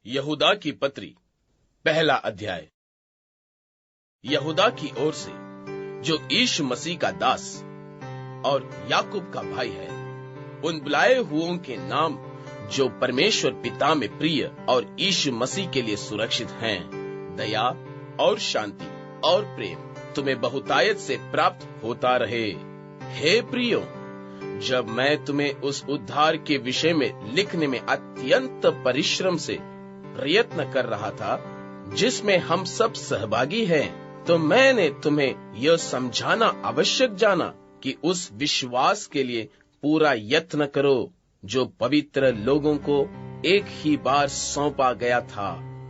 यहूदा की पत्री, पहला अध्याय। यहूदा की ओर से, जो यीशु मसीह का दास और याकूब का भाई है, उन बुलाए हुओं के नाम जो परमेश्वर पिता में प्रिय और यीशु मसीह के लिए सुरक्षित हैं, दया और शांति और प्रेम तुम्हें बहुतायत से प्राप्त होता रहे। हे प्रियो, जब मैं तुम्हें उस उद्धार के विषय में लिखने में अत्यंत परिश्रम से प्रयत्न कर रहा था, जिसमें हम सब सहभागी हैं, तो मैंने तुम्हें यह समझाना आवश्यक जाना कि उस विश्वास के लिए पूरा यत्न करो जो पवित्र लोगों को एक ही बार सौंपा गया था,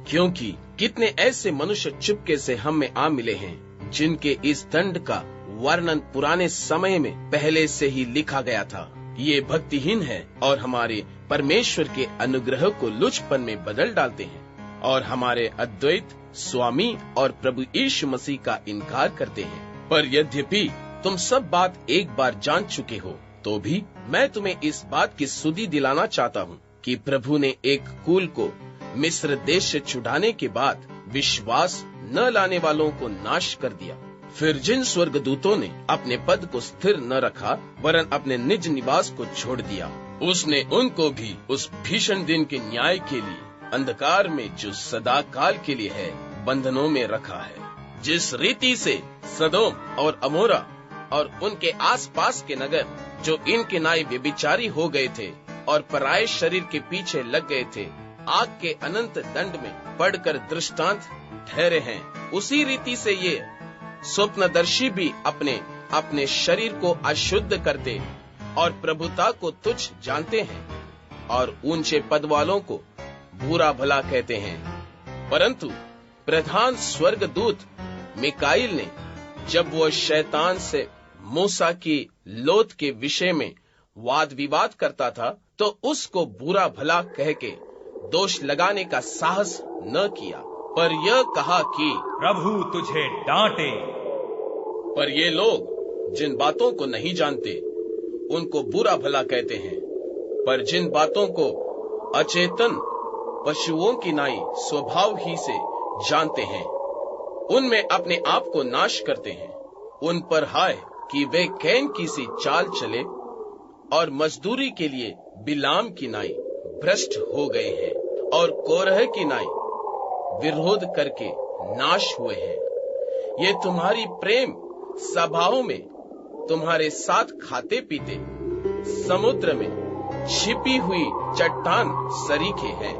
क्योंकि कितने ऐसे मनुष्य चुपके से हम में आ मिले हैं, जिनके इस दंड का वर्णन पुराने समय में पहले से ही लिखा गया था। ये भक्तिहीन है और हमारे परमेश्वर के अनुग्रह को लुचपन में बदल डालते हैं और हमारे अद्वैत स्वामी और प्रभु यीशु मसीह का इनकार करते हैं। पर यद्यपि तुम सब बात एक बार जान चुके हो, तो भी मैं तुम्हें इस बात की सुधि दिलाना चाहता हूँ कि प्रभु ने एक कुल को मिस्र देश से छुड़ाने के बाद विश्वास न लाने वालों को नाश कर दिया। फिर जिन स्वर्गदूतों ने अपने पद को स्थिर न रखा वरन अपने निज निवास को छोड़ दिया, उसने उनको भी उस भीषण दिन के न्याय के लिए अंधकार में जो सदा काल के लिए है बंधनों में रखा है। जिस रीति से सदोम और अमोरा और उनके आसपास के नगर जो इनके नाई व्यभिचारी हो गए थे और पराये शरीर के पीछे लग गए थे, आग के अनंत दंड में पड़कर दृष्टांत ठहरे हैं, उसी रीति से ये स्वप्नदर्शी भी अपने अपने शरीर को अशुद्ध करते और प्रभुता को तुच्छ जानते हैं और ऊंचे पद वालों को बुरा भला कहते हैं। परंतु प्रधान स्वर्गदूत मिकाईल ने, जब वो शैतान से मूसा की लोथ के विषय में वाद विवाद करता था, तो उसको बुरा भला कह के दोष लगाने का साहस न किया, पर यह कहा कि प्रभु तुझे डांटे। पर ये लोग जिन बातों को नहीं जानते उनको बुरा भला कहते हैं, पर जिन बातों को अचेतन पशुओं की नाई स्वभाव ही से जानते हैं, उनमें अपने आप को नाश करते हैं। उन पर हाय कि वे कैन की सी चाल चले और मजदूरी के लिए बिलाम की नाई भ्रष्ट हो गए हैं और कोरह की नाई विरोध करके नाश हुए हैं। ये तुम्हारी प्रेम सभाओं में तुम्हारे साथ खाते पीते समुद्र में छिपी हुई चट्टान सरीखे हैं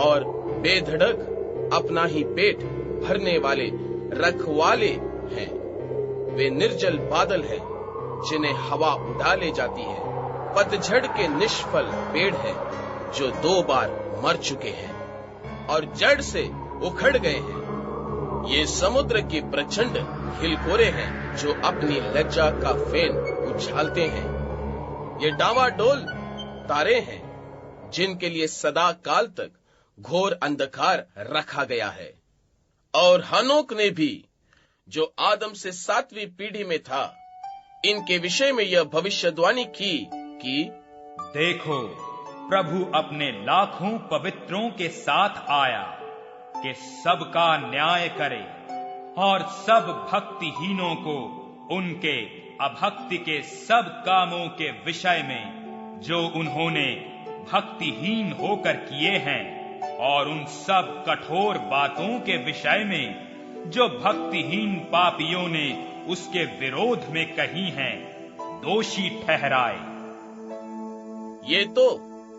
और बेधड़क अपना ही पेट भरने वाले रखवाले हैं। वे निर्जल बादल हैं जिन्हें हवा उड़ा ले जाती है, पतझड़ के निष्फल पेड़ हैं जो 2 बार मर चुके हैं और जड़ से उखड़ गए हैं। ये समुद्र के प्रचंड हिलकोरे हैं जो अपनी लज्जा का फेन उछालते हैं। ये डावाडोल तारे हैं जिनके लिए सदा काल तक घोर अंधकार रखा गया है। और हनोक ने भी, जो आदम से 7वीं पीढ़ी में था, इनके विषय में यह भविष्यवाणी की कि देखो, प्रभु अपने लाखों पवित्रों के साथ आया कि सबका न्याय करे और सब भक्तिहीनों को उनके अभक्ति के सब कामों के विषय में जो उन्होंने भक्तिहीन होकर किए हैं और उन सब कठोर बातों के विषय में जो भक्तिहीन पापियों ने उसके विरोध में कही हैं, दोषी ठहराए। ये तो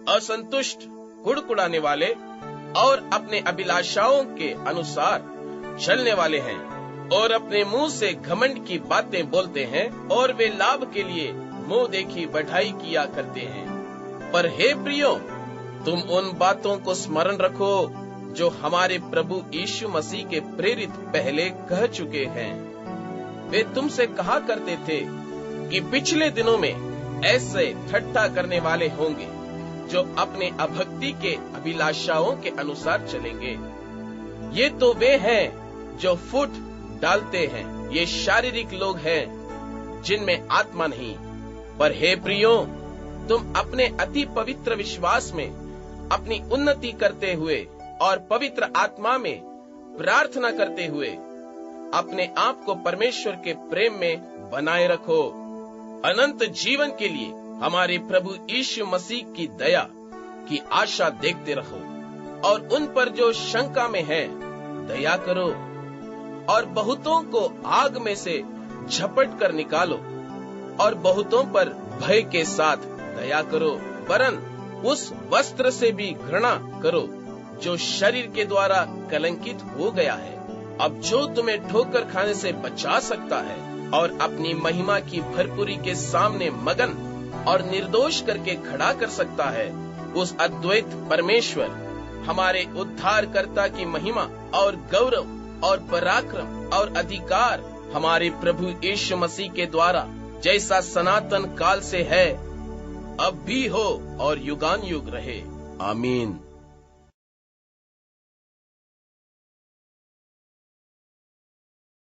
असंतुष्ट, कुड़कुड़ाने वाले और अपने अभिलाषाओं के अनुसार चलने वाले हैं और अपने मुंह से घमंड की बातें बोलते हैं और वे लाभ के लिए मुंह देखी बढ़ाई किया करते हैं। पर हे प्रियो, तुम उन बातों को स्मरण रखो जो हमारे प्रभु यीशु मसीह के प्रेरित पहले कह चुके हैं। वे तुमसे कहा करते थे कि पिछले दिनों में ऐसे ठट्ठा करने वाले होंगे जो अपने अभक्ति के अभिलाषाओं के अनुसार चलेंगे। ये तो वे हैं जो फुट डालते हैं, ये शारीरिक लोग हैं जिनमें आत्मा नहीं। पर हे प्रियो, तुम अपने अति पवित्र विश्वास में अपनी उन्नति करते हुए और पवित्र आत्मा में प्रार्थना करते हुए अपने आप को परमेश्वर के प्रेम में बनाए रखो। अनंत जीवन के लिए हमारे प्रभु यीशु मसीह की दया की आशा देखते रहो और उन पर जो शंका में है दया करो और बहुतों को आग में से झपट कर निकालो और बहुतों पर भय के साथ दया करो, वरन उस वस्त्र से भी घृणा करो जो शरीर के द्वारा कलंकित हो गया है। अब जो तुम्हें ठोकर खाने से बचा सकता है और अपनी महिमा की भरपूरी के सामने मगन और निर्दोष करके खड़ा कर सकता है, उस अद्वैत परमेश्वर हमारे उद्धारकर्ता की महिमा और गौरव और पराक्रम और अधिकार हमारे प्रभु यीशु मसीह के द्वारा जैसा सनातन काल से है, अब भी हो और युगान युग रहे। आमीन।